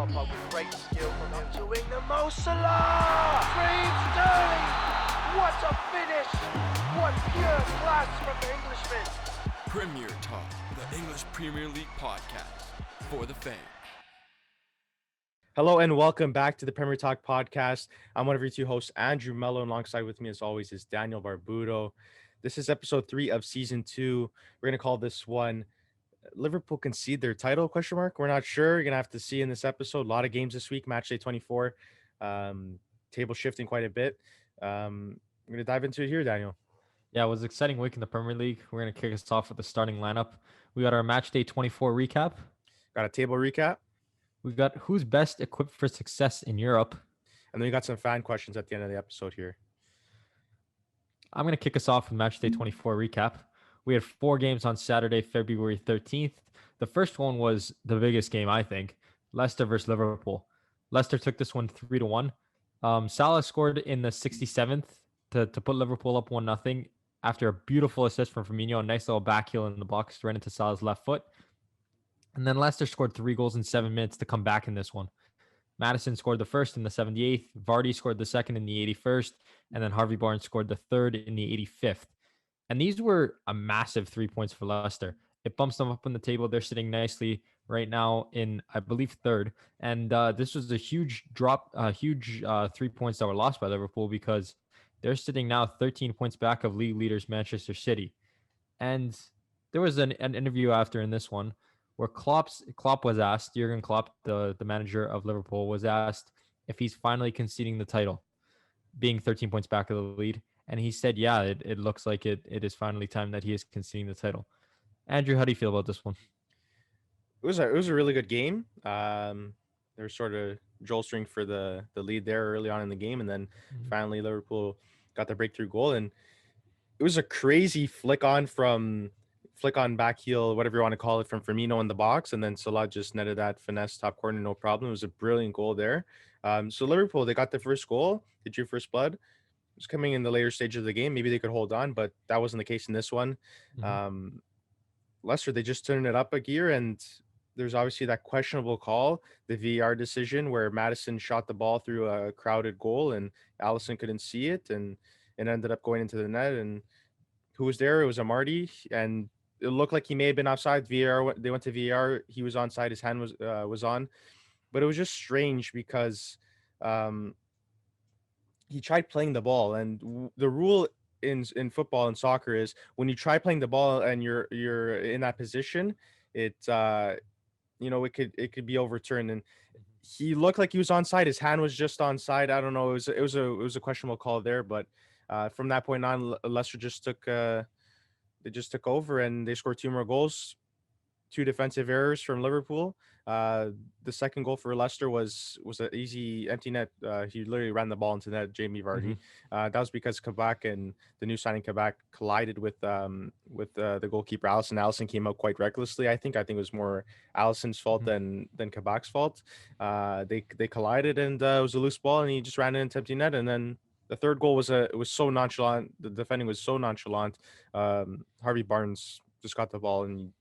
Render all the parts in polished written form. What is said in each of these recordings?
Pogba with great skill from him to wing the Mo Salah! Raheem Sterling! What a finish! What pure class from the Englishman! Premier Talk, the English Premier League podcast for the fans. Hello and welcome back to the Premier Talk podcast. I'm one of your two hosts, Andrew Mello, and alongside with me as always is Daniel Barbudo. This is episode 3 of season 2. We're going to call this one Liverpool Concede Their Title, ? We're not sure. You're going to have to see in this episode. A lot of games this week, match day 24. Table shifting quite a bit. I'm going to dive into it here, Daniel. Yeah, it was an exciting week in the Premier League. We're going to kick us off with the starting lineup. We got our match day 24 recap. Got a table recap. We got who's best equipped for success in Europe. And then we got some fan questions at the end of the episode here. I'm going to kick us off with match day 24 recap. We had 4 games on Saturday, February 13th. The first one was the biggest game, I think. Leicester versus Liverpool. Leicester took this one 3-1. Salah scored in the 67th to put Liverpool up 1-0 after a beautiful assist from Firmino, a nice little back heel in the box right into Salah's left foot. And then Leicester scored 3 goals in 7 minutes to come back in this one. Maddison scored the first in the 78th. Vardy scored the second in the 81st. And then Harvey Barnes scored the third in the 85th. And these were a massive 3 points for Leicester. It bumps them up on the table. They're sitting nicely right now in, I believe, third. And this was a huge drop, 3 points that were lost by Liverpool because they're sitting now 13 points back of league leaders Manchester City. And there was an interview after in this one where Klopp was asked, Jurgen Klopp, the manager of Liverpool, was asked if he's finally conceding the title, being 13 points back of the lead. And he said, yeah, it looks like it is finally time that he is conceding the title. Andrew, how do you feel about this one? It was a really good game. They were sort of jolstering for the lead there early on in the game. And then finally Liverpool got the breakthrough goal. And it was a crazy flick on back heel, whatever you want to call it, from Firmino in the box. And then Salah just netted that finesse top corner, no problem. It was a brilliant goal there. So Liverpool, they got the first goal. They drew first blood. It was coming in the later stage of the game. Maybe they could hold on, but that wasn't the case in this one. Leicester, they just turned it up a gear, and there's obviously that questionable call, the VAR decision where Maddison shot the ball through a crowded goal and Alisson couldn't see it, and it ended up going into the net. And who was there? It was Amartey, and it looked like he may have been offside. VAR, they went to VAR. He was onside. His hand was on, but it was just strange because he tried playing the ball, and the rule in football and soccer is when you try playing the ball and you're in that position, it could be overturned. And he looked like he was onside. His hand was just onside. I don't know. It was a questionable call there, but from that point on, Leicester just took over and they scored 2 more goals. 2 defensive errors from Liverpool. The second goal for Leicester was an easy empty net. He literally ran the ball into net, Jamie Vardy. That was because Kabak and the new signing Kabak collided with the goalkeeper Alisson. Alisson came out quite recklessly. I think it was more Alisson's fault than Kabak's fault. They collided, and it was a loose ball, and he just ran it into empty net. And then the third goal was so nonchalant. The defending was so nonchalant. Harvey Barnes just got the ball, and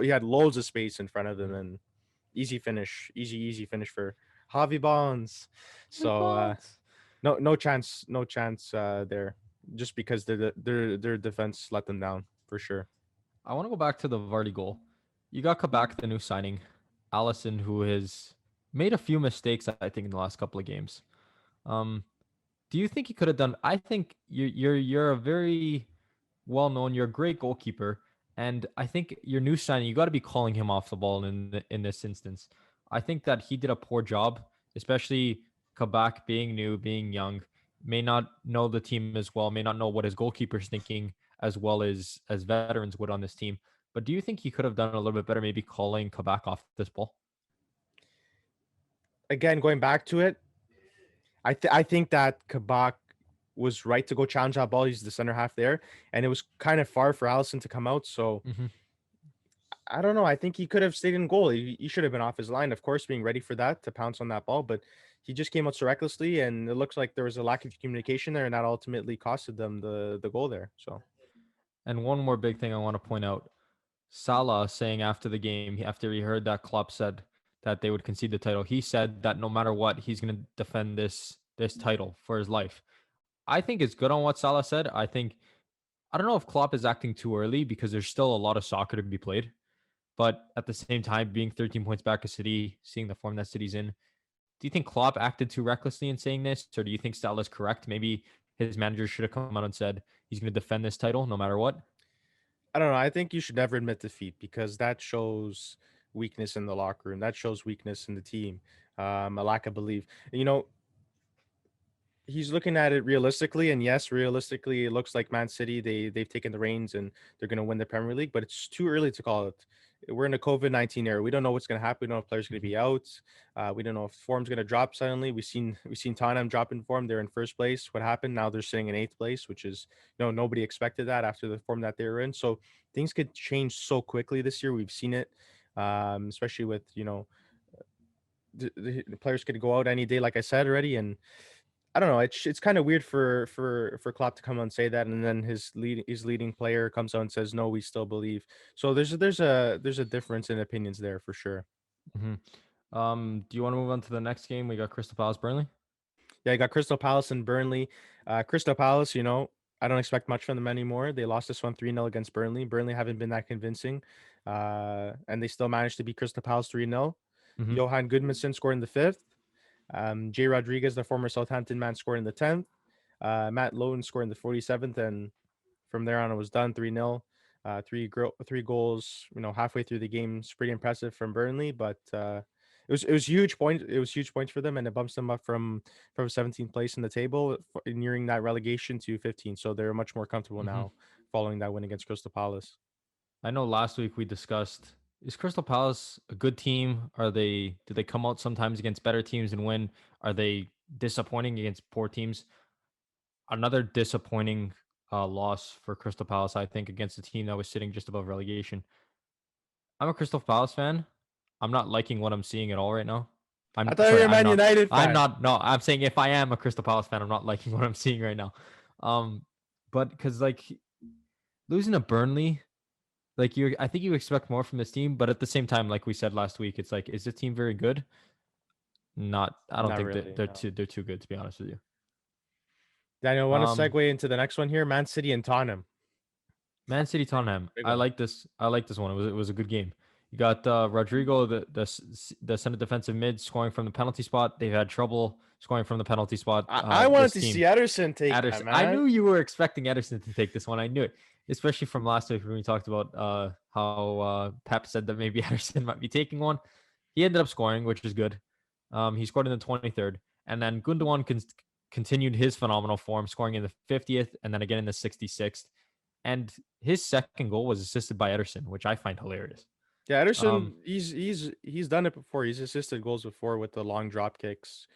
he had loads of space in front of him, and easy finish for Harvey Barnes. So no chance there, just because their defense let them down for sure. I want to go back to the Vardy goal. You got Kabak, the new signing, Alisson, who has made a few mistakes, I think, in the last couple of games. Do you think he could have done? I think you're a very well-known, you're a great goalkeeper. And I think your new signing, you got to be calling him off the ball in this instance. I think that he did a poor job, especially Kabak being new, being young, may not know the team as well, may not know what his goalkeeper's thinking as well as veterans would on this team. But do you think he could have done a little bit better, maybe calling Kabak off this ball? Again, going back to it, I think that Kabak was right to go challenge that ball. He's the center half there, and it was kind of far for Alisson to come out. So I don't know. I think he could have stayed in goal. He should have been off his line, of course, being ready for that to pounce on that ball. But he just came out so recklessly, and it looks like there was a lack of communication there, and that ultimately costed them the goal there. So, and one more big thing I want to point out: Salah saying after the game, after he heard that Klopp said that they would concede the title. He said that no matter what, he's going to defend this title for his life. I think it's good on what Salah said. I don't know if Klopp is acting too early because there's still a lot of soccer to be played. But at the same time, being 13 points back of City, seeing the form that City's in, do you think Klopp acted too recklessly in saying this, or do you think Salah's correct? Maybe his manager should have come out and said he's going to defend this title no matter what. I don't know. I think you should never admit defeat because that shows weakness in the locker room. That shows weakness in the team, a lack of belief. He's looking at it realistically, and yes, realistically, it looks like Man City they've taken the reins and they're going to win the Premier League. But it's too early to call it. We're in a COVID-19 era. We don't know what's going to happen. We don't know if players are going to Mhm. be out. We don't know if form's going to drop suddenly. We've seen Tottenham drop in form. They're in first place. What happened? Now they're sitting in eighth place, which is nobody expected that after the form that they were in. So things could change so quickly this year. We've seen it, especially with the players could go out any day, like I said already, and I don't know. It's kind of weird for Klopp to come out and say that, and then his leading player comes out and says, "No, we still believe." So there's a difference in opinions there for sure. Mhm. Do you want to move on to the next game? We got Crystal Palace Burnley. Yeah, I got Crystal Palace and Burnley. Crystal Palace, I don't expect much from them anymore. They lost this one 3-0 against Burnley. Burnley haven't been that convincing, and they still managed to beat Crystal Palace 3-0. Mm-hmm. Johan Goodmanson scored in the fifth. Jay Rodriguez, the former Southampton man, scored in the 10th. Matt Lowen scored in the 47th, and from there on, it was done 3-0. Three goals, halfway through the game. It's pretty impressive from Burnley, but it was huge point. It was huge points for them, and it bumps them up from 17th place in the table, nearing that relegation to 15. So they're much more comfortable Mm-hmm. now following that win against Crystal Palace. I know last week we discussed, is Crystal Palace a good team? Do they come out sometimes against better teams and win? Are they disappointing against poor teams? Another disappointing loss for Crystal Palace, I think, against a team that was sitting just above relegation. I'm a Crystal Palace fan. I'm not liking what I'm seeing at all right now. I I'm thought you sorry, were a I'm Man not. United I'm fan. not. No, I'm saying if I am a Crystal Palace fan, I'm not liking what I'm seeing right now. Um, but because like losing to Burnley, like I think you expect more from this team, but at the same time, like we said last week, it's like, is this team very good? Not. I don't Not think that really. No. they're too good to be honest with you. Daniel, I want to Um, segue into the next one here. Man City and Tottenham. Man City Tottenham. Big I one. like this. I like this one. It was a good game. You got Rodrigo, the center defensive mid, scoring from the penalty spot. They've had trouble scoring from the penalty spot. I wanted This to see team, Ederson take that, Ederson. I man. knew you were expecting Ederson to take this one. I knew it, especially from last week when we talked about how Pep said that maybe Ederson might be taking one. He ended up scoring, which is good. He scored in the 23rd, and then Gundogan continued his phenomenal form, scoring in the 50th and then again in the 66th. And his second goal was assisted by Ederson, which I find hilarious. Yeah, Ederson, Um, he's done it before. He's assisted goals before with the long drop kicks.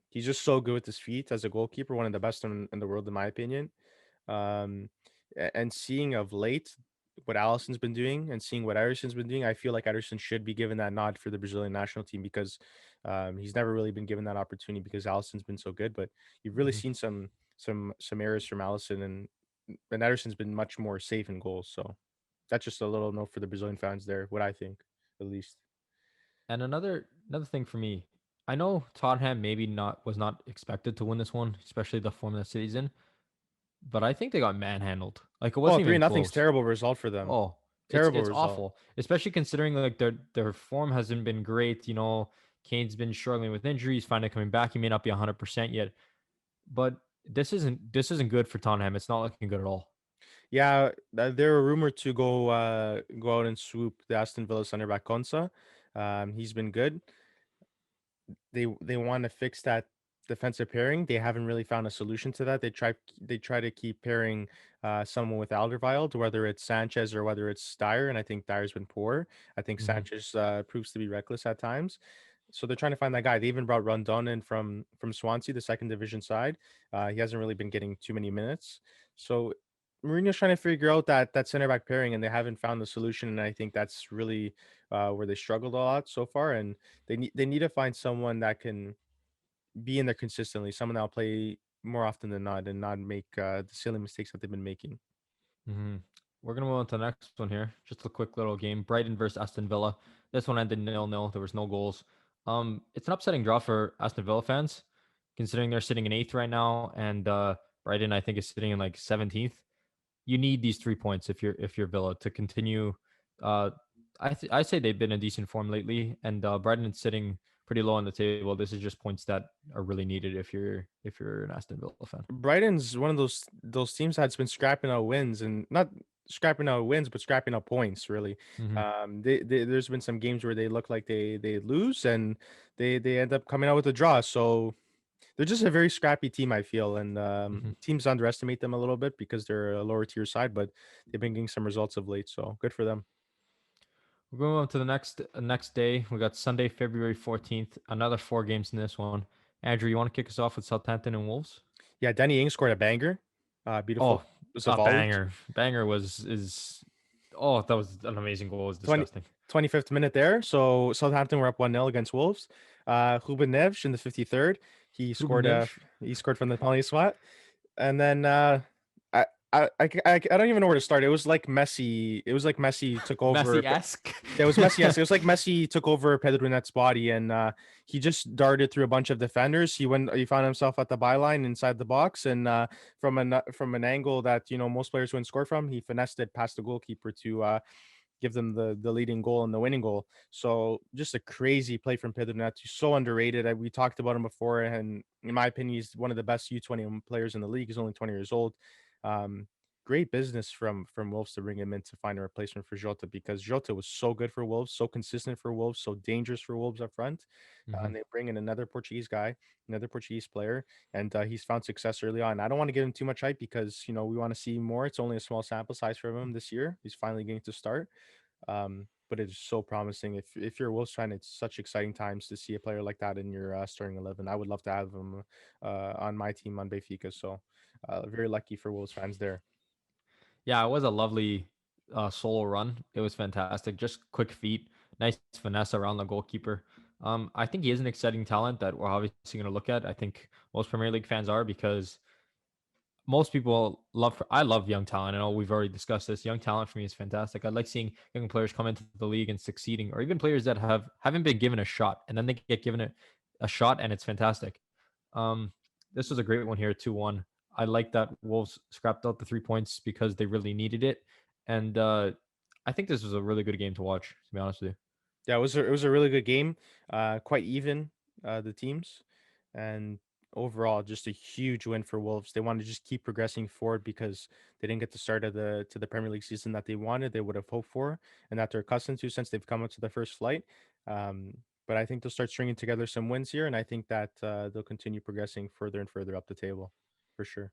He's just so good with his feet as a goalkeeper, one of the best in the world, in my opinion. And seeing of late what Allison's been doing and seeing what Ederson's been doing, I feel like Ederson should be given that nod for the Brazilian national team because he's never really been given that opportunity because Allison's been so good. But you've really mhm. seen some errors from Allison, and Ederson's been much more safe in goals. So that's just a little note for the Brazilian fans there, what I think, at least. And another thing for me, I know Tottenham maybe not was not expected to win this one, especially the form of the city's in, but I think they got manhandled. Like it Oh, wasn't three even nothing's close. terrible result for them. Oh, Terrible it's result. awful, especially considering like their form hasn't been great. You know, Kane's been struggling with injuries, finally coming back. He may not be 100% yet, but this isn't good for Tottenham. It's not looking good at all. Yeah, they're rumored to go out and swoop the Aston Villa center back Konsa. He's been good. They want to fix that defensive pairing. They haven't really found a solution to that. They try to keep pairing someone with Alderweireld, whether it's Sanchez or whether it's Dyer, and I think Dyer's been poor. I think Hmm. Sanchez proves to be reckless at times. So they're trying to find that guy. They even brought Rondon in from Swansea, the second division side. He hasn't really been getting too many minutes. So Mourinho's trying to figure out that center back pairing, and they haven't found the solution. And I think that's really where they struggled a lot so far. And they need to find someone that can be in there consistently, someone that'll play more often than not and not make the silly mistakes that they've been making. Hmm. We're gonna move on to the next one here. Just a quick little game: Brighton versus Aston Villa. This one ended 0-0. There was no goals. It's an upsetting draw for Aston Villa fans, considering they're sitting in eighth right now, and Brighton I think is sitting in like 17th. You need these 3 points if you're Villa to continue. Uh, I say they've been in decent form lately, and Brighton is sitting pretty low on the table. This is just points that are really needed if you're an Aston Villa fan. Brighton's one of those teams that's been scrapping out wins, and not scrapping out wins, but scrapping out points. Really, Hmm. there's been some games where they look like they lose, and they end up coming out with a draw. So they're just a very scrappy team, I feel, and Hmm. teams underestimate them a little bit because they're a lower tier side, but they've been getting some results of late. So good for them. We're going on to the next day. We got Sunday, February 14th. Another 4 games in this one. Andrew, you want to kick us off with Southampton and Wolves? Yeah, Danny Ings scored a banger. Beautiful. Oh, It was a a volley. banger! Banger was is. Oh, that was an amazing goal. It was 20, disgusting. 25th minute there. So Southampton were up 1-0 against Wolves. Ruben Neves in the 53rd. He Ruben scored Neves. he scored from the penalty spot. And then I, I don't even know where to start. It was like Messi. It was like Messi took over. Messi-esque. Yeah, it was Messi. Yes, it was like Messi took over Pedro Net's body, and he just darted through a bunch of defenders. He found himself at the byline inside the box, and from an angle that most players wouldn't score from, he finessed it past the goalkeeper to give them the leading goal and the winning goal. So just a crazy play from Pedro Neto. He's so underrated. We talked about him before, and in my opinion, he's one of the best U20 players in the league. He's only 20 years old. Um, Great business from Wolves to bring him in to find a replacement for Jota, because Jota was so good for Wolves, so consistent for Wolves, so dangerous for Wolves up front. Hmm. And they bring in another Portuguese guy, another Portuguese player, and he's found success early on. I don't want to give him too much hype because we want to see more. It's only a small sample size for him this year. He's finally getting to start. But it is so promising. If you're a Wolves fan, it's such exciting times to see a player like that in your starting 11. I would love to have him on my team on Benfica. So very lucky for Wolves fans there. Yeah, it was a lovely solo run. It was fantastic. Just quick feet, nice finesse around the goalkeeper. I think he is an exciting talent that we're obviously going to look at. I think most Premier League fans are because most people love. I love young talent. I know we've already discussed this. Young talent for me is fantastic. I like seeing young players come into the league and succeeding, or even players that haven't been given a shot and then they get given a shot and it's fantastic. Um, this was a great one here, 2-1. I like that Wolves scrapped out the 3 points because they really needed it, and I think this was a really good game to watch. To be honest with you. Yeah, it was a really good game. Quite even, the teams, and overall just a huge win for Wolves. They want to just keep progressing forward because they didn't get the start of the Premier League season that they wanted. They would have hoped for, and that they're accustomed to since they've come up to the first flight. Um, but I think they'll start stringing together some wins here, and I think that they'll continue progressing further and further up the table, for sure.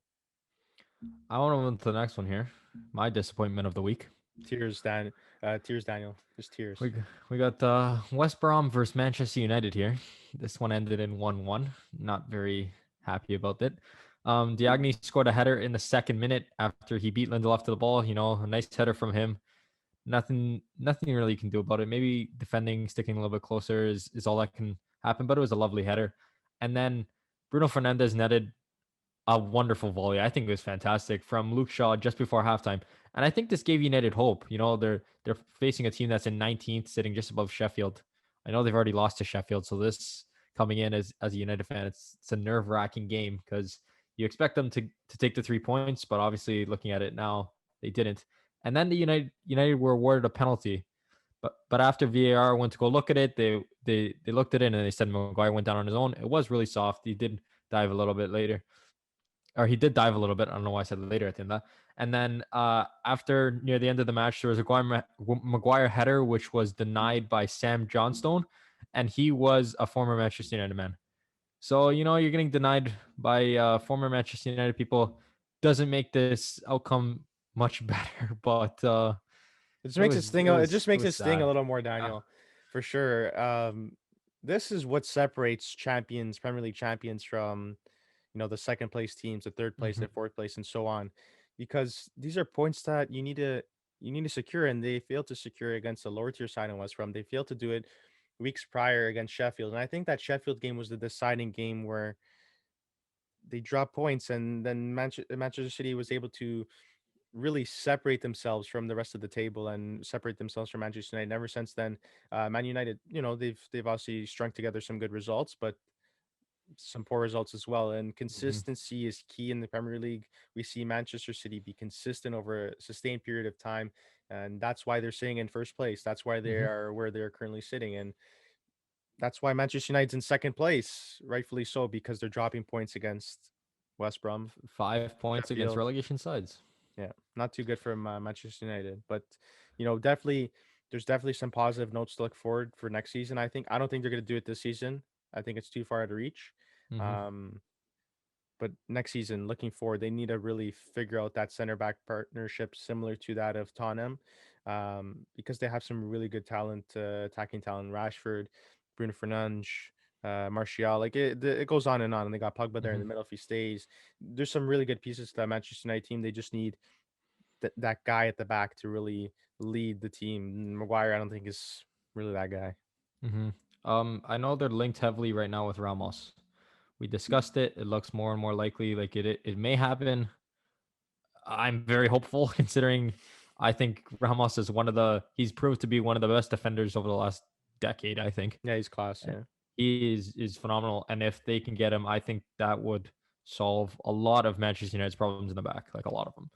I want to move on to the next one here. My disappointment of the week. Tears, Daniel, just tears. We we got West Brom versus Manchester United here. This one ended in 1-1. Not very happy about it. Diagne scored a header in the second minute after he beat Lindelof to the ball. A nice header from him. Nothing really you can do about it. Maybe defending, sticking a little bit closer is all that can happen. But it was a lovely header. And then Bruno Fernandes netted a wonderful volley. I think it was fantastic from Luke Shaw just before halftime. And I think this gave United hope. They're facing a team that's in 19th, sitting just above Sheffield. I know they've already lost to Sheffield, so this coming in as a United fan, it's a nerve-wracking game because you expect them to take the 3 points, but obviously looking at it now, they didn't. And then the United were awarded a penalty. But after VAR went to go look at it, they looked at it and they said Maguire went down on his own. It was really soft. He did dive a little bit later, or he did dive a little bit. I don't know why I said later at the end of that. And then after near the end of the match, there was a Maguire header, which was denied by Sam Johnstone, and he was a former Manchester United man. So you're getting denied by former Manchester United people. Doesn't make this outcome much better, but It just it makes it was sting. it It was just it makes was it sting a sad. little more, Yeah. Daniel, for sure. This is what separates champions, Premier League champions, from the second place teams, the third place, Hmm. the fourth place, and so on, because these are points that you need to secure, and they failed to secure against the lower tier side in West Brom. They failed to do it weeks prior against Sheffield, and I think that Sheffield game was the deciding game where they dropped points, and then Manchester City was able to really separate themselves from the rest of the table and separate themselves from Manchester United. And ever since then, Man United, they've obviously strung together some good results, but some poor results as well. And Mhm. consistency is key in the Premier League. We see Manchester City be consistent over a sustained period of time, and that's why they're sitting in first place. That's why they Mhm. are where they're currently sitting, and that's why Manchester United's in second place, rightfully so, because they're dropping points against West Brom, 5 points against Sheffield. relegation sides. Yeah, not too good from Manchester United, but definitely there's definitely some positive notes to look forward for next season. I don't think they're going to do it this season. I think it's too far out of reach. Mhm. Um, but next season, looking forward, they need to really figure out that center back partnership similar to that of Tottenham, because they have some really good talent, attacking talent. Rashford, Bruno Fernandes, Martial. Like it goes on and on. And they got Pogba there in Mhm. the middle if he stays. There's some really good pieces to that Manchester United team. They just need that guy at the back to really lead the team. Maguire, I don't think is really that guy. Mhm. I know they're linked heavily right now with Ramos. We discussed it. It looks more and more likely like it may happen. I'm very hopeful considering I think Ramos is he's proved to be one of the best defenders over the last decade, I think. Yeah, he's class. Uh, Yeah. He is phenomenal, and if they can get him, I think that would solve a lot of Manchester United's problems in the back, like a lot of them.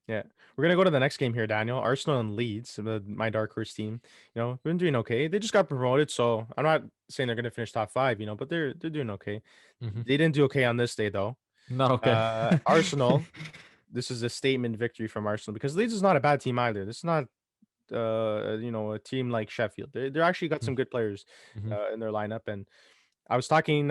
Yeah, we're gonna go to the next game here, Daniel. Arsenal and Leeds, my dark horse team. Been doing okay. They just got promoted, so I'm not saying they're gonna finish top five. But they're doing okay. Hmm. They didn't do okay on this day though. Not okay. Arsenal. This is a statement victory from Arsenal because Leeds is not a bad team either. This is not a team like Sheffield. They're actually got some good players Hmm. in their lineup. And I was talking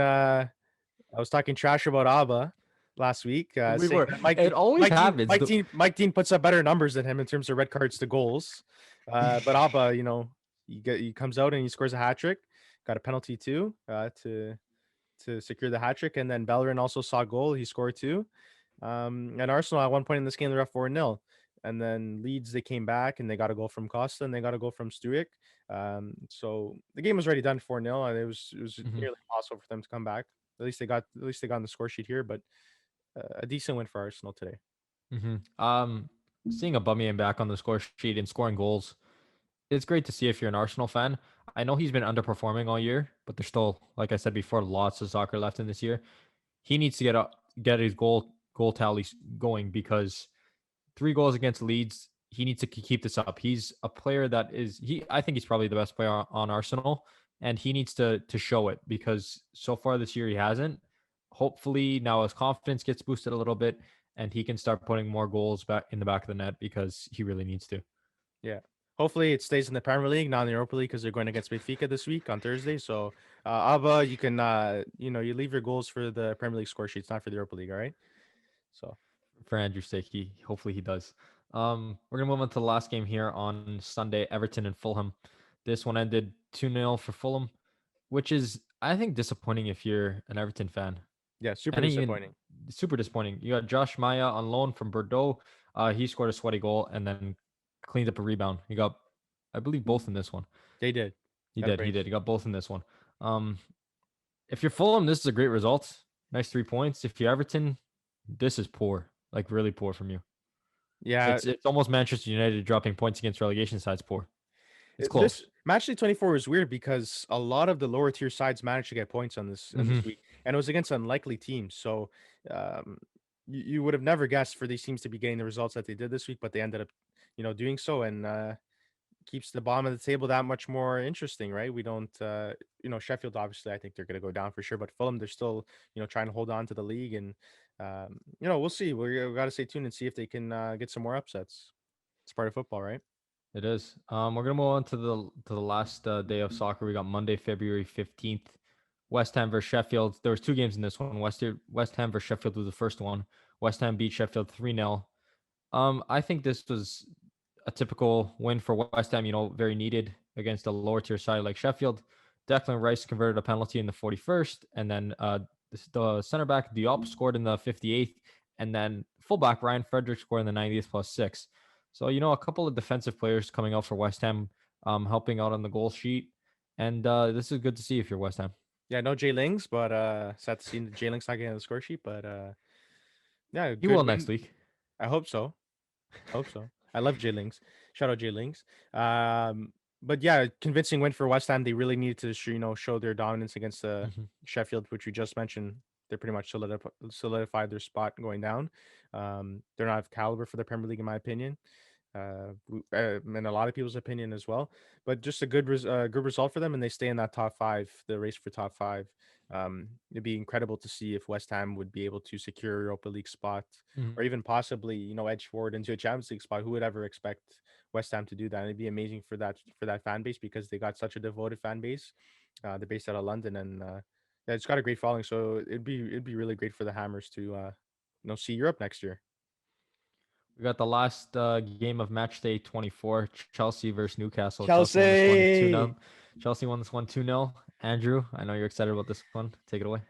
trash about Abba last week, We saying were. that It always happens. Mike Dean puts up better numbers than him in terms of red cards to goals. But Abba, he comes out and he scores a hat trick. Got a penalty too, to secure the hat trick, and then Bellerin also saw a goal. He scored too. And Arsenal at one point in this game they're up 4-0. And then Leeds, they came back and they got a goal from Costa and they got a goal from Stuick. So the game was already done 4-0, and it was Mhm. nearly impossible for them to come back. At least they got on the score sheet here, but a decent win for Arsenal today. Seeing Aubameyang back on the score sheet and scoring goals, it's great to see if you're an Arsenal fan. I know he's been underperforming all year, but there's still, like I said before, lots of soccer left in this year. He needs to get his goal tallies going because 3 goals against Leeds. He needs to keep this up. He's a player that is he. I think he's probably the best player on Arsenal, and he needs to show it because so far this year he hasn't. Hopefully now his confidence gets boosted a little bit, and he can start putting more goals back in the back of the net because he really needs to. Yeah. Hopefully it stays in the Premier League, not in the Europa League, because they're going against Benfica this week on Thursday. So, Abba, you can, you leave your goals for the Premier League score sheets, not for the Europa League. All right. So, For Andrew's sake, he hopefully he does. We're gonna move on to the last game here on Sunday, Everton and Fulham. This one ended 2-0 for Fulham, which is I think disappointing if you're an Everton fan. yeah, super And even disappointing. super disappointing. You got Josh Maya on loan from Bordeaux. He scored a sweaty goal and then cleaned up a rebound. He got, I believe, both in this one. They did. He Got a did. He brace. did. He got both in this one. Um, if you're Fulham, this is a great result. Nice 3 points. If you're Everton, this is poor. Like really poor from you. Yeah, It's almost Manchester United dropping points against relegation sides. Poor. It's this close. match day 24 is weird because a lot of the lower tier sides managed to get points on this Hmm. week, and it was against unlikely teams. So, um, you would have never guessed for these teams to be getting the results that they did this week, but they ended up, doing so, and keeps the bottom of the table that much more interesting, right? We don't, Sheffield, obviously, I think they're going to go down for sure, but Fulham, they're still, trying to hold on to the league. And, we'll see. We got to stay tuned and see if they can get some more upsets. It's part of football, right? It is. We're gonna move on to the last day of soccer. We got Monday, February 15th. West Ham versus Sheffield. There was 2 games in this one. West Ham versus Sheffield was the first one. West Ham beat Sheffield 3-0. I think this was a typical win for West Ham, very needed against a lower tier side like Sheffield. Declan Rice converted a penalty in the 41st, and then the center back Diop scored in the 58th, and then fullback Ryan Frederick scored in the 90th +6. So, a couple of defensive players coming out for West Ham, helping out on the goal sheet. And this is good to see if you're West Ham. Yeah, no Jay Lings, but sad to see Jay Lings not getting on the score sheet. But yeah, He good will next win. week. I hope so. I hope so. I love J Links. Shout out J Links. But yeah, convincing win for West Ham. They really needed to show their dominance against Mhm. Sheffield, which we just mentioned. They pretty much solidified their spot going down. They're not of caliber for the Premier League, in my opinion. In a lot of people's opinion as well. But just a good result for them, and they stay in that top five, the race for top five. It'd be incredible to see if West Ham would be able to secure a Europa League spot, Mhm. or even possibly edge forward into a Champions League spot. Who would ever expect West Ham to do that? And it'd be amazing for that fan base because they got such a devoted fan base. They're based out of London, and yeah, it's got a great following. So it'd be really great for the Hammers to see Europe next year. We got the last game of match day 24, Chelsea versus Newcastle. Chelsea won this one 2-0. Chelsea. Chelsea won this one 2-0. Andrew, I know you're excited about this one. Take it away.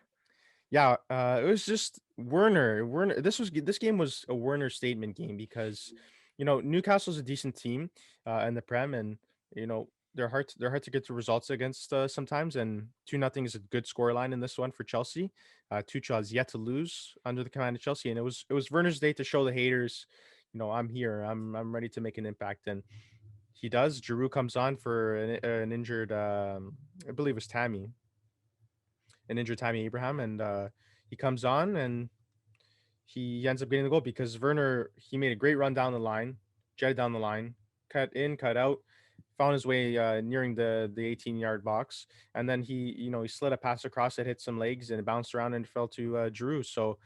Yeah, it was just Werner. Werner. This game was a Werner statement game because, Newcastle's a decent team, in the Prem, and they're hard to get to results against sometimes. And 2-0 is a good scoreline in this one for Chelsea. Tuchel has yet to lose under the command of Chelsea, and it was Werner's day to show the haters, I'm here. I'm ready to make an impact, and he does. Giroud comes on for an injured, I believe it was an injured Tammy Abraham, and he comes on and he ends up getting the goal because Werner, he made a great run down the line, jetted down the line, cut in, cut out, found his way nearing the 18-yard box, and then he slid a pass across that hit some legs and it bounced around and fell to Giroud. So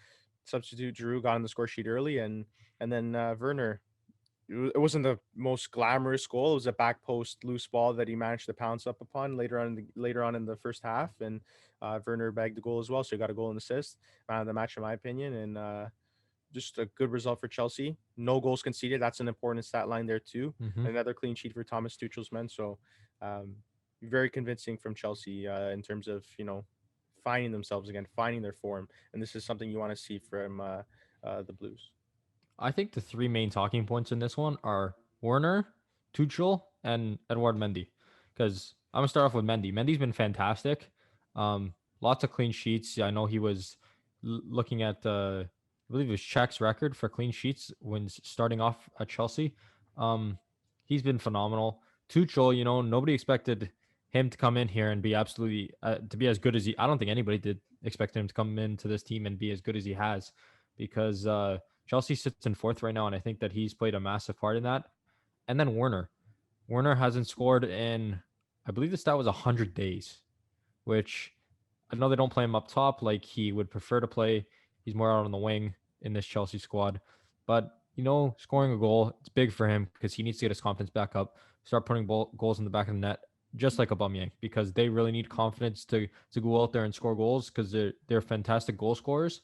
substitute Giroud got on the score sheet early, and then Werner, it wasn't the most glamorous goal. It was a back post loose ball that he managed to pounce up upon later on in the first half, and Werner bagged the goal as well. So he got a goal and assist, man of the match in my opinion, and just a good result for Chelsea. No goals conceded. That's an important stat line there too. Mm-hmm. Another clean sheet for Thomas Tuchel's men. So um, very convincing from Chelsea in terms of finding themselves again, finding their form, and this is something you want to see from the Blues. I think the three main talking points in this one are Werner, Tuchel, and Edouard Mendy. Because I'm gonna start off with Mendy. Mendy's been fantastic. Lots of clean sheets. I know he was looking at I believe it was Czech's record for clean sheets when starting off at Chelsea. Um, he's been phenomenal. Tuchel, nobody expected him to come in here and be absolutely to be as good as he. I don't think anybody did expect him to come into this team and be as good as he has, because Chelsea sits in fourth right now, and I think that he's played a massive part in that. And then Werner. Werner hasn't scored in, I believe the stat was 100 days, which I know they don't play him up top like he would prefer to play. He's more out on the wing in this Chelsea squad. But, scoring a goal, it's big for him because he needs to get his confidence back up, start putting goals in the back of the net, just like Aubameyang, because they really need confidence to go out there and score goals because they're fantastic goal scorers.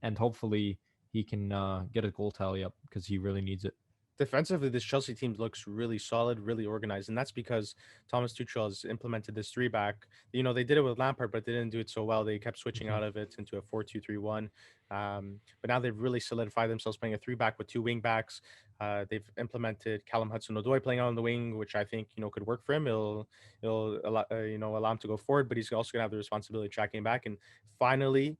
And hopefully he can get a goal tally up because he really needs it. Defensively, this Chelsea team looks really solid, really organized, and that's because Thomas Tuchel has implemented this three back. They did it with Lampard, but they didn't do it so well. They kept switching Mhm. out of it into a 4-2-3-1. But now they've really solidified themselves playing a three back with two wing backs. They've implemented Callum Hudson-Odoi playing out on the wing, which I think could work for him. It'll allow him to go forward, but he's also gonna have the responsibility of tracking back. And finally,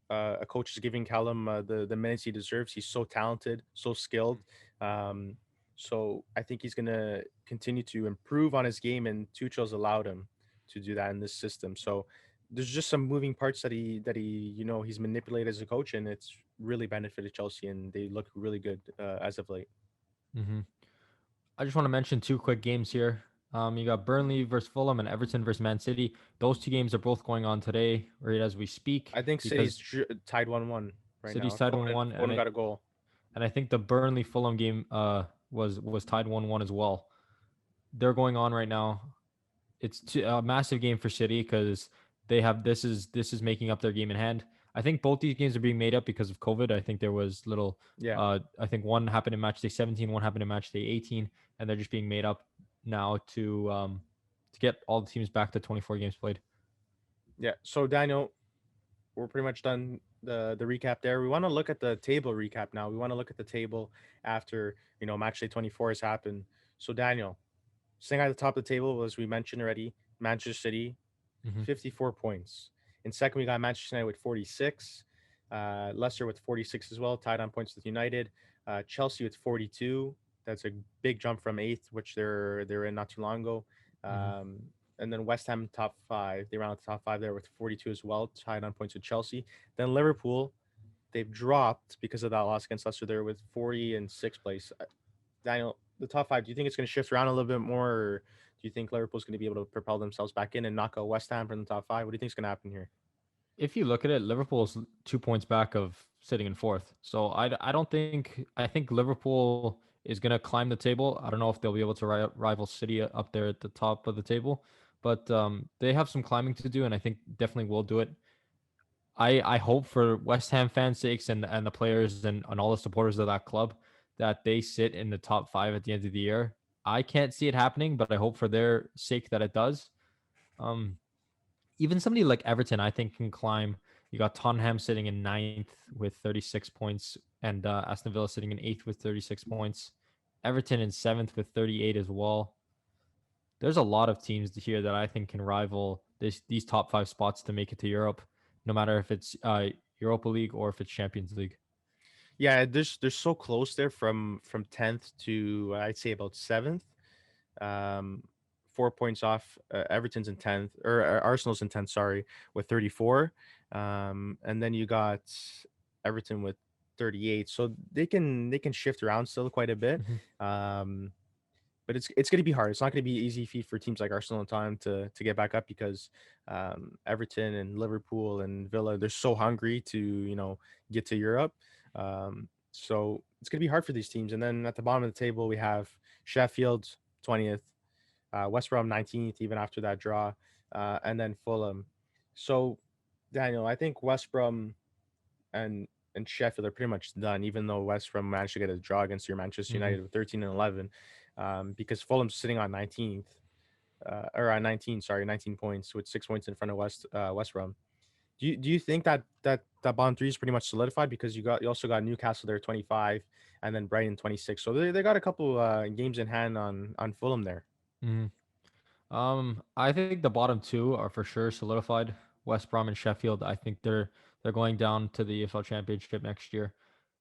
a coach is giving Callum the minutes he deserves. He's so talented, so skilled. Um, so I think he's gonna continue to improve on his game, and Tuchel's allowed him to do that in this system. So there's just some moving parts that he's manipulated as a coach, and it's really benefited Chelsea, and they look really good as of late. Mhm. I just want to mention two quick games here. You got Burnley versus Fulham and Everton versus Man City. Those two games are both going on today, right as we speak, I think City's because tied 1-1 right City's now. tied one Foden, one, Foden got a goal. and I think the Burnley Fulham game was tied 1-1 as well. They're going on right now. It's a massive game for City because they have this is making up their game in hand. I think both these games are being made up because of COVID. I think there was little. Yeah. I think one happened in match day 17, one happened in match day 18, and they're just being made up now to get all the teams back to 24 games played. Yeah. So Daniel, we're pretty much done the recap there. We want to look at the table recap now. We want to look at the table after match day 24 has happened. So Daniel, staying at the top of the table, as we mentioned already, Manchester City, Mm-hmm. 54 points. In second, we got Manchester United with 46. Leicester with 46 as well, tied on points with United. Chelsea with 42. That's a big jump from eighth, which they're in not too long ago. Hmm. Um, and then West Ham top five. They round the top five there with 42 as well, tied on points with Chelsea. Then Liverpool, they've dropped because of that loss against Leicester. There with 40 and sixth place. Daniel, the top five. Do you think it's going to shift around a little bit more, or do you think Liverpool's going to be able to propel themselves back in and knock out West Ham from the top five? What do you think is going to happen here? If you look at it, Liverpool's 2 points back of sitting in fourth. So I don't think I think Liverpool is going to climb the table. I don't know if they'll be able to rival City up there at the top of the table, but they have some climbing to do, and I think definitely will do it. I hope for West Ham fans' sakes and the players and all the supporters of that club that they sit in the top five at the end of the year. I can't see it happening, but I hope for their sake that it does. Um, Even somebody like Everton, I think, can climb. You got Tottenham sitting in ninth with 36 points, and Aston Villa sitting in eighth with 36 points. Everton in seventh with 38 as well. There's a lot of teams here that I think can rival these top five spots to make it to Europe, no matter if it's Europa League or if it's Champions League. Yeah, they're so close there from 10th to I'd say about seventh. Um, 4 points off. Everton's in 10th, or Arsenal's in 10th. Sorry, with 34. And then you got Everton with 38. So they can shift around still quite a bit. Mhm. Um, but it's going to be hard. It's not going to be easy feat for teams like Arsenal and Tottenham to get back up because Everton and Liverpool and Villa, they're so hungry to get to Europe. So it's going to be hard for these teams. And then at the bottom of the table we have Sheffield 20th, West Brom 19th, even after that draw, and then Fulham. So Daniel, I think West Brom and and Sheffield are pretty much done, even though West Brom managed to get a draw against your Manchester Mhm. United with 13 and 11, because Fulham's sitting on 19th, or on 19, sorry, 19 points with 6 points in front of West Brom. Do you think that bottom three is pretty much solidified because you also got Newcastle there 25 and then Brighton 26, so they got a couple games in hand on Fulham there. Mhm. I think the bottom two are for sure solidified. West Brom and Sheffield. I think they're going down to the EFL Championship next year.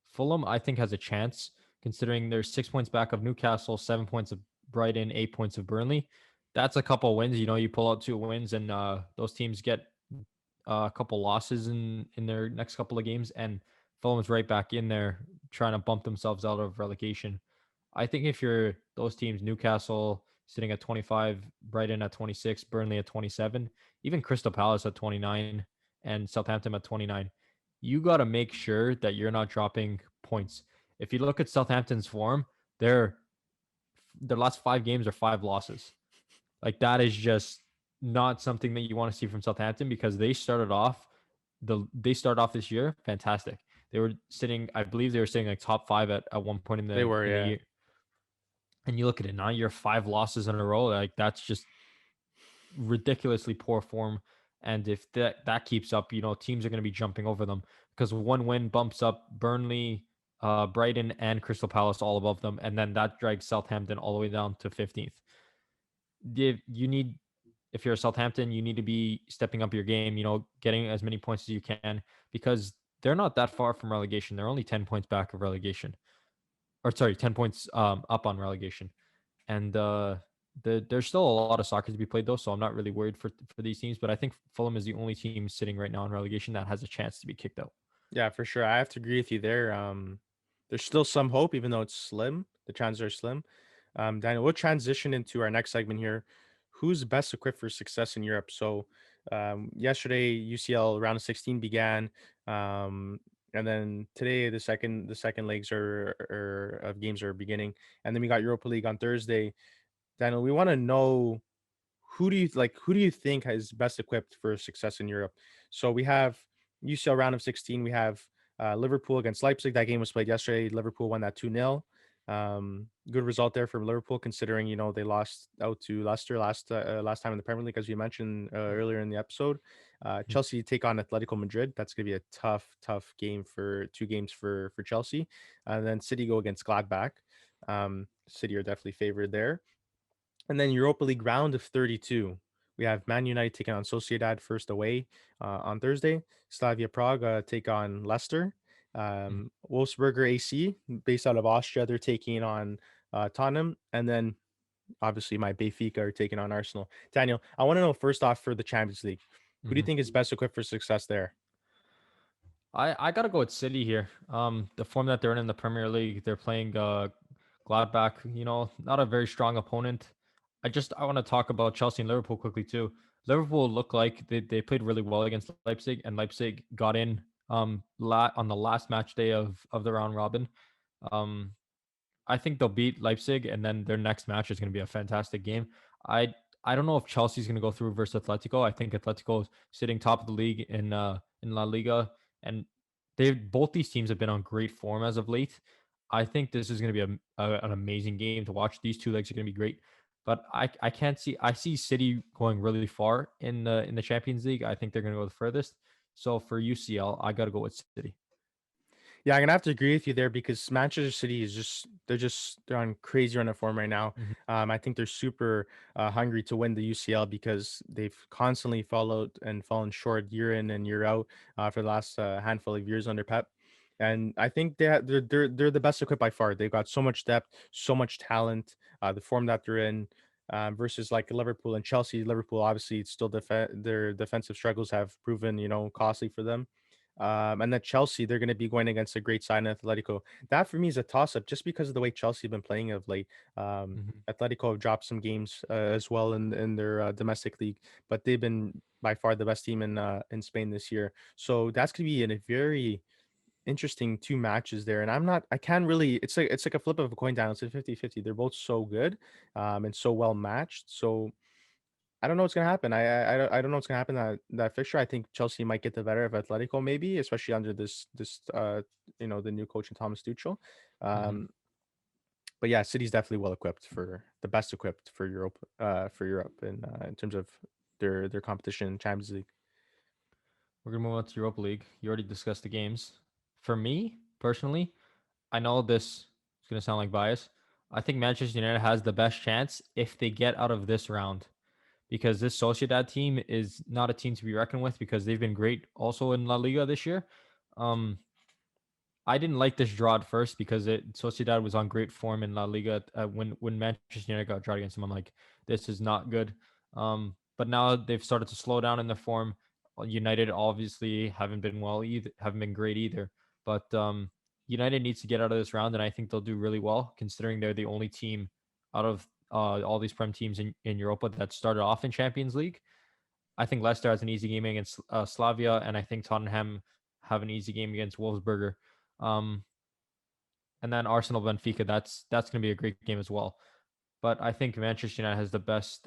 Fulham, I think, has a chance considering they're 6 points back of Newcastle, 7 points of Brighton, 8 points of Burnley. That's a couple wins. You pull out two wins, and those teams get a couple losses in their next couple of games, and Fulham's right back in there trying to bump themselves out of relegation. I think if you're those teams, Newcastle sitting at 25, Brighton at 26, Burnley at 27, even Crystal Palace at 29, and Southampton at 29, you got to make sure that you're not dropping points. If you look at Southampton's form, their their last 5 games are 5 losses. Like that is just not something that you want to see from Southampton because they started off this year fantastic. They were sitting, I believe they were sitting like top five at one point in They the were, in the yeah. year. And you look at it now, you're 5 losses in a row. Like that's just ridiculously poor form. And if that keeps up, teams are going to be jumping over them because one win bumps up Burnley, Brighton, and Crystal Palace all above them, and then that drags Southampton all the way down to 15th. You need, if you're a Southampton, you need to be stepping up your game, getting as many points as you can because they're not that far from relegation. They're only 10 points back of relegation, or sorry, 10 points up on relegation. And there's still a lot of soccer to be played though, so I'm not really worried for these teams. But I think Fulham is the only team sitting right now in relegation that has a chance to be kicked out. Yeah, for sure. I have to agree with you there. There's still some hope, even though it's slim. The chances are slim. Daniel, we'll transition into our next segment here. Who's best equipped for success in Europe? So, yesterday UCL round of 16 began, and then today the second legs of games are beginning, and then we got Europa League on Thursday. Daniel, we want to know who do you think is best equipped for success in Europe? So we have UCL round of 16. We have Liverpool against Leipzig. That game was played yesterday. Liverpool won that 2-0. Good result there for Liverpool, considering they lost out to Leicester last time in the Premier League, as we mentioned earlier in the episode. Chelsea take on Atletico Madrid. That's going to be a tough game for two games for Chelsea. And then City go against Gladbach. City are definitely favored there. And then Europa League round of 32. We have Man United taking on Sociedad first away on Thursday. Slavia Prague take on Leicester. Mhm. Wolfsburger AC, based out of Austria, they're taking on Tottenham, and then obviously my Benfica are taking on Arsenal. Daniel, I want to know first off for the Champions League, who do you Mhm. think is best equipped for success there? I gotta go with City here. The form that they're in the Premier League, they're playing Gladbach. Not a very strong opponent. I want to talk about Chelsea and Liverpool quickly too. Liverpool look like they played really well against Leipzig, and Leipzig got in on the last match day of the round robin. Um, I think they'll beat Leipzig, and then their next match is going to be a fantastic game. I I don't know if Chelsea's going to go through versus Atletico. I think Atletico is sitting top of the league in La Liga, and they both these teams have been on great form as of late. I think this is going to be an amazing game to watch. These two legs are going to be great, but I can't see I see City going really far in the Champions League. I think they're going to go the furthest. So for UCL, I got to go with City. Yeah, I'm gonna have to agree with you there because Manchester City is they're on crazy run of form right now. Mhm, I think they're super hungry to win the UCL because they've constantly followed and fallen short year in and year out for the last handful of years under Pep. And I think they're the best equipped by far. They've got so much depth, so much talent. The form that they're in versus like Liverpool and Chelsea. Liverpool obviously it's still their defensive struggles have proven costly for them. And then Chelsea, they're going to be going against a great side in Atletico. That for me is a toss up just because of the way Chelsea have been playing of late. mhm, Atletico have dropped some games as well in their domestic league, but they've been by far the best team in Spain this year. So that's going to be in a very interesting two matches there. And I can't really, it's like a flip of a coin down. It's a 50-50. They're both so good and so well matched. So I don't know what's gonna happen. I don't know what's gonna happen that fixture. I think Chelsea might get the better of Atletico, maybe, especially under the new coach and Thomas Tuchel. mhm. Um, but yeah, City's definitely well equipped for the best equipped for Europe in terms of their competition in Champions League. We're gonna move on to Europa League. You already discussed the games. For me personally, I know this is gonna sound like bias. I think Manchester United has the best chance if they get out of this round because this Sociedad team is not a team to be reckoned with because they've been great also in La Liga this year. Um, I didn't like this draw at first because Sociedad was on great form in La Liga when Manchester United got drawn against them. I'm like, this is not good. But now they've started to slow down in their form. United obviously haven't been great either. But United needs to get out of this round, and I think they'll do really well considering they're the only team out of all these Prem teams in Europa that started off in Champions League. I think Leicester has an easy game against Slavia, and I think Tottenham have an easy game against Wolfsburger. Um, and then Arsenal Benfica. That's going to be a great game as well. But I think Manchester United has the best,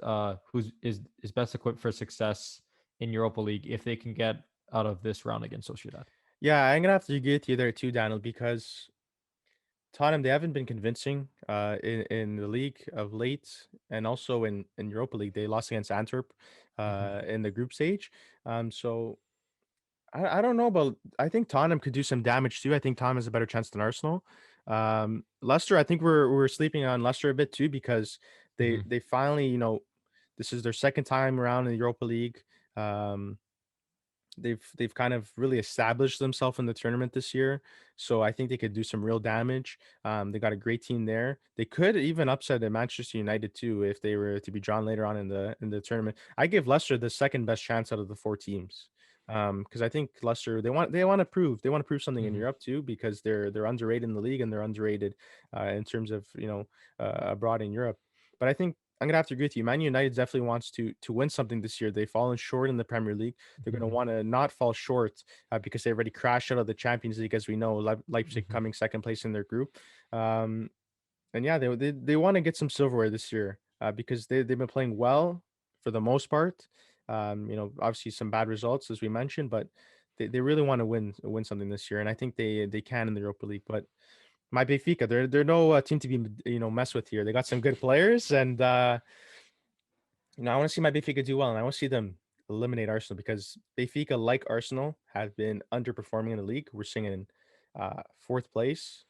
is best equipped for success in Europa League if they can get out of this round against Sociedad. Yeah, I'm gonna have to agree with you there too, Daniel, because Tottenham they haven't been convincing in the league of late, and also in Europa League they lost against Antwerp Hmm. in the group stage. So I don't know, but I think Tottenham could do some damage too. I think Tottenham has a better chance than Arsenal. Leicester, I think we're sleeping on Leicester a bit too because they Hmm. they finally, this is their second time around in the Europa League. Um, they've kind of really established themselves in the tournament this year. So I think they could do some real damage. They got a great team there. They could even upset Manchester United too if they were to be drawn later on in the tournament. I give Leicester the second best chance out of the four teams. Because I think Leicester they want to prove something in Hmm. Europe too because they're underrated in the league and they're underrated in terms of abroad in Europe. But I think I'm gonna have to agree with you. Man United definitely wants to win something this year. They've fallen short in the Premier League. They're going to Hmm. want to not fall short because they already crashed out of the Champions League, as we know. Leipzig Hmm. coming second place in their group, um, and yeah, they want to get some silverware this year because they've been playing well for the most part. Obviously some bad results as we mentioned, but they really want to win something this year, and I think they can in the Europa League. But my Benfica, they're no team to be messed with here. They got some good players, and I want to see my Benfica do well, and I want to see them eliminate Arsenal because Benfica, like Arsenal, have been underperforming in the league. We're sitting in fourth place.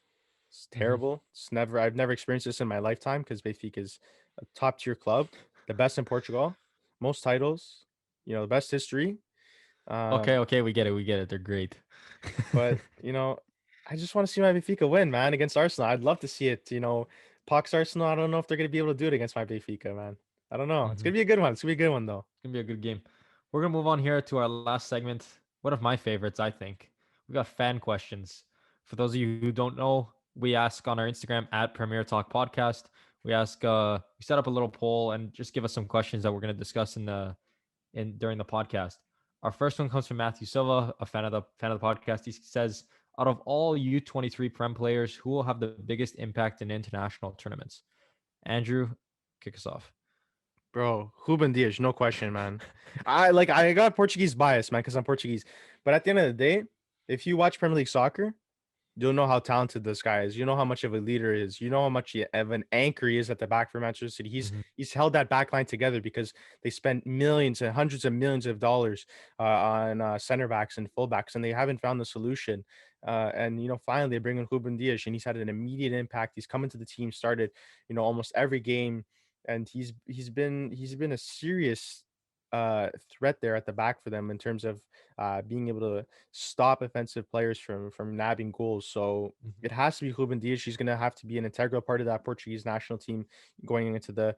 It's Hmm. terrible. I've never experienced this in my lifetime because Benfica is a top tier club, the best in Portugal, most titles, the best history. Okay, Um, okay, we get it. We get it. They're great. but I just want to see my Benfica win, man, against Arsenal. I'd love to see it. Pox Arsenal. I don't know if they're gonna be able to do it against my Benfica, man. I don't know. It's Hmm. gonna be a good one. It's gonna be a good one though. It's gonna be a good game. We're gonna move on here to our last segment. One of my favorites, I think. We got fan questions. For those of you who don't know, we ask on our Instagram at Premier Talk Podcast. We ask, we set up a little poll and just give us some questions that we're gonna discuss in during the podcast. Our first one comes from Matthew Silva, a fan of the podcast. He says, out of all U23 Prem players, who will have the biggest impact in international tournaments? Andrew, kick us off. Bro, Ruben Dias, no question, man. I got Portuguese bias, man, because I'm Portuguese. But at the end of the day, if you watch Premier League soccer, you'll know how talented this guy is. You know how much of a leader he is. You know how much of an anchor he is at the back for Manchester City. Mhm. He's held that back line together because they spent millions and hundreds of millions of dollars on center backs and fullbacks, and they haven't found the solution. And finally they bring in Ruben Dias, and he's had an immediate impact. He's come into the team, started almost every game, and he's been a serious threat there at the back for them in terms of being able to stop offensive players from nabbing goals. So Mhm. it has to be Ruben Dias. She's going to have to be an integral part of that Portuguese national team going into the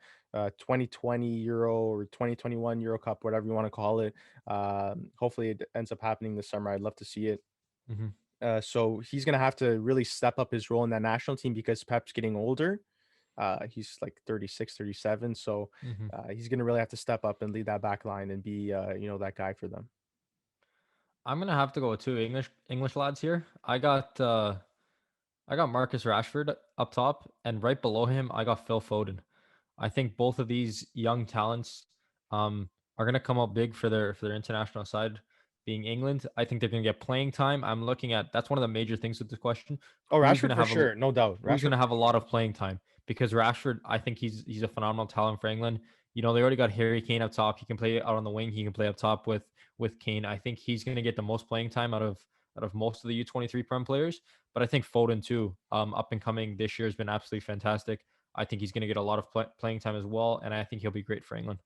2020 Euro or 2021 Euro Cup, whatever you want to call it. Hopefully it ends up happening this summer. I'd love to see it. Mhm. So he's going to have to really step up his role in that national team because Pep's getting older. He's like 36, 37. So Mhm. he's going to really have to step up and lead that back line and be, that guy for them. I'm gonna have to go with two English lads here. I got Marcus Rashford up top, and right below him, I got Phil Foden. I think both of these young talents are going to come up big for their international side. Being England, I think they're going to get playing time. I'm looking at that's one of the major things with this question. Oh, Who's going Rashford to for have a sure. No doubt. who's going Rashford to for have a sure. lot of playing time? Because Rashford, I think he's a phenomenal talent for England. They already got Harry Kane up top. He can play out on the wing. He can play up top with Kane. I think he's going to get the most playing time out of most of the U23 Prem players. But I think Foden too, up and coming this year, has been absolutely fantastic. I think he's going to get a lot of playing time as well, and I think he'll be great for England.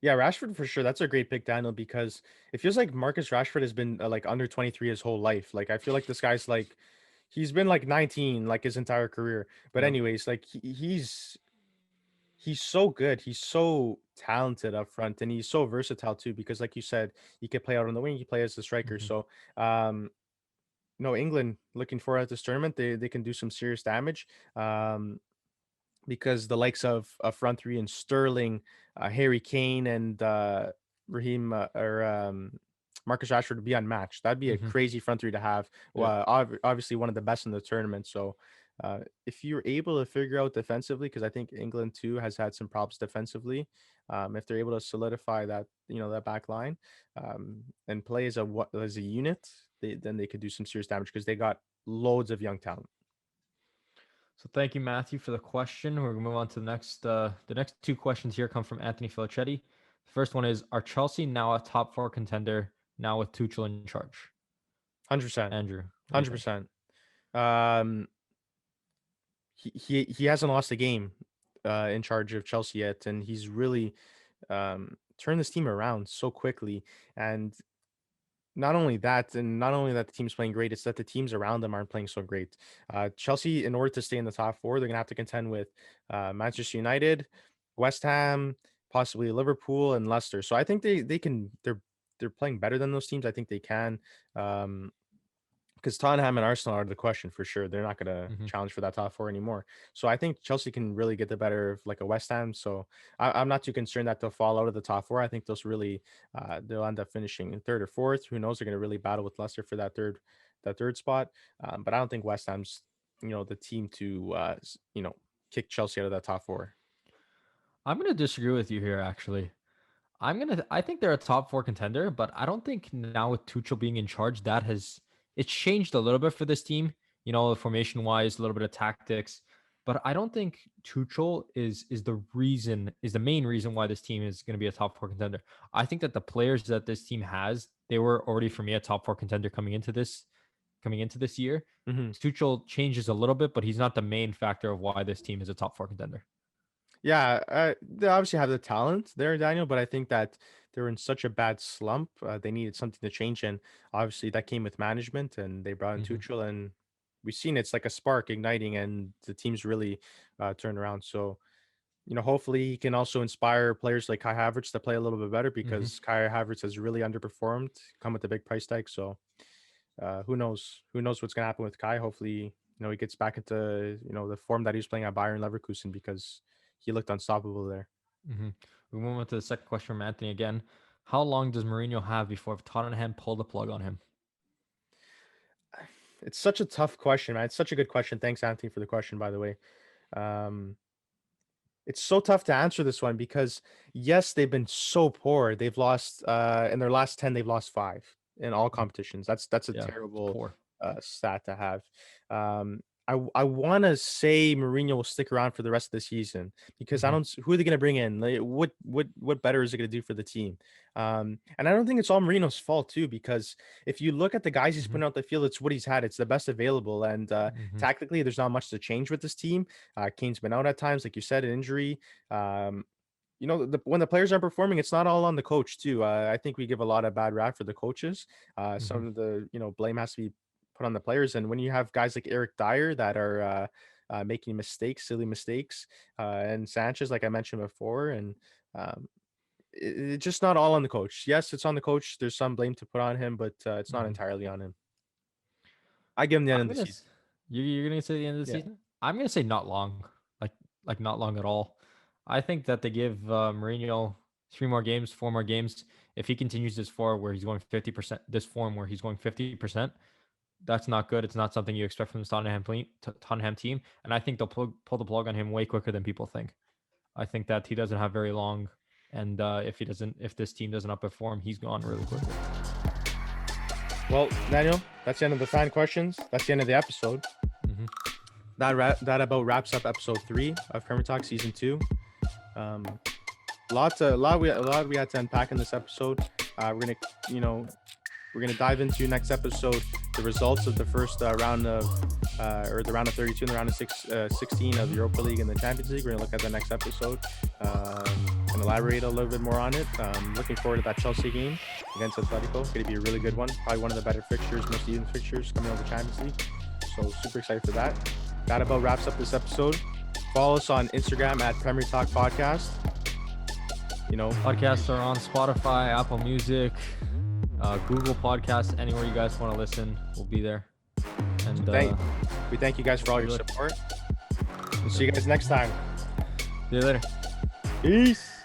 Yeah, Rashford for sure. That's a great pick, Daniel, because it feels like Marcus Rashford has been like under 23 his whole life. Like I feel like this guy's like he's been like 19 like his entire career. But Yep. anyways, like he's so good. He's so talented up front, and he's so versatile too because like you said, he could play out on the wing, he can play as a striker. Hmm. So um no, England looking forward at this tournament. They can do some serious damage. Because the likes of front three and Sterling, Harry Kane, and Raheem or Marcus Rashford would be unmatched. That'd be a Hmm. crazy front three to have. Yeah. Obviously one of the best in the tournament. So if you're able to figure out defensively, because I think England too has had some problems defensively, if they're able to solidify that that back line and play as a unit, then they could do some serious damage because they got loads of young talent. So thank you, Matthew, for the question. We're gonna move on to the next. The next two questions here come from Anthony Filicetti. The first one is: are Chelsea now a top four contender now with Tuchel in charge? 100%. Andrew, what do you Hundred think? percent. Um, he hasn't lost a game in charge of Chelsea yet, and he's really turned this team around so quickly. And not only that the team's playing great, it's that the teams around them aren't playing so great. Chelsea, in order to stay in the top four, they're gonna have to contend with Manchester United, West Ham, possibly Liverpool, and Leicester. So I think they can they're playing better than those teams. I think they can. Um, because Tottenham and Arsenal are the question for sure. They're not going to Hmm. challenge for that top four anymore. So I think Chelsea can really get the better of like a West Ham. So I'm not too concerned that they'll fall out of the top four. I think they'll end up finishing in third or fourth. Who knows? They're going to really battle with Leicester for that third spot. But I don't think West Ham's the team to kick Chelsea out of that top four. I'm gonna disagree with you here. Actually, I think they're a top four contender, but I don't think now with Tuchel being in charge, it's changed a little bit for this team. Formation wise, a little bit of tactics, but I don't think Tuchel is the main reason why this team is going to be a top four contender. I think that the players that this team has, they were already for me a top four contender coming into this year. Hmm. Tuchel changes a little bit, but he's not the main factor of why this team is a top four contender. Yeah, they obviously have the talent there, Daniel, but I think that they're in such a bad slump. They needed something to change, and obviously that came with management, and they brought in Hmm. Tuchel, and we've seen it's like a spark igniting, and the team's really turned around. So, hopefully he can also inspire players like Kai Havertz to play a little bit better, because Kai Havertz has really underperformed, come with a big price tag. So who knows? Who knows what's gonna happen with Kai? Hopefully, he gets back into the form that he was playing at Bayern Leverkusen, because he looked unstoppable there. We move on to the second question from Anthony again. How long does Mourinho have before Tottenham pull the plug on him? It's such a tough question, man. It's such a good question. Thanks, Anthony, for the question, by the way. Um, it's so tough to answer this one, because yes, they've been so poor. They've lost in their last 10, they've lost 5 in all competitions. That's a Yeah, it's terrible poor. stat to have. I want to say Mourinho will stick around for the rest of the season, because I don't. Who are they going to bring in? Like, what better is it going to do for the team? And I don't think it's all Mourinho's fault too, because if you look at the guys he's putting out the field, it's what he's had. It's the best available, and tactically, there's not much to change with this team. Kane's been out at times, like you said, an injury. When the players aren't performing, it's not all on the coach too. I think we give a lot of bad rap for the coaches. Some of the blame has to be put on the players. And when you have guys like Eric Dyer that are making mistakes, silly mistakes, and Sanchez, like I mentioned before, and it's just not all on the coach. Yes, it's on the coach. There's some blame to put on him, but it's not entirely on him. I give him the end of the season. You're gonna say the end of the season? I'm gonna say not long, like not long at all. I think that they give Mourinho 3 more games, 4 more games. If he continues this form where he's going 50%, that's not good. It's not something you expect from the Tottenham team. And I think they'll pull the plug on him way quicker than people think. I think that he doesn't have very long. And if this team doesn't outperform, he's gone really quickly. Well, Daniel, that's the end of the fan questions. That's the end of the episode. That about wraps up episode 3 of Premier Talk season 2. A lot we had to unpack in this episode. We're gonna dive into next episode the results of the first round of the round of 32 and the round of 16 of the Europa League and the Champions League. We're gonna look at the next episode and elaborate a little bit more on it. Looking forward to that Chelsea game against Atletico. It's gonna be a really good one. Probably one of the better fixtures, most even fixtures coming out of the Champions League. So super excited for that. That about wraps up this episode. Follow us on Instagram at PremierTalk Podcast. Podcasts are on Spotify, Apple Music, Google Podcasts, anywhere you guys want to listen, we'll be there. And we thank you guys for all your support. We'll see you guys next time. See you later. Peace.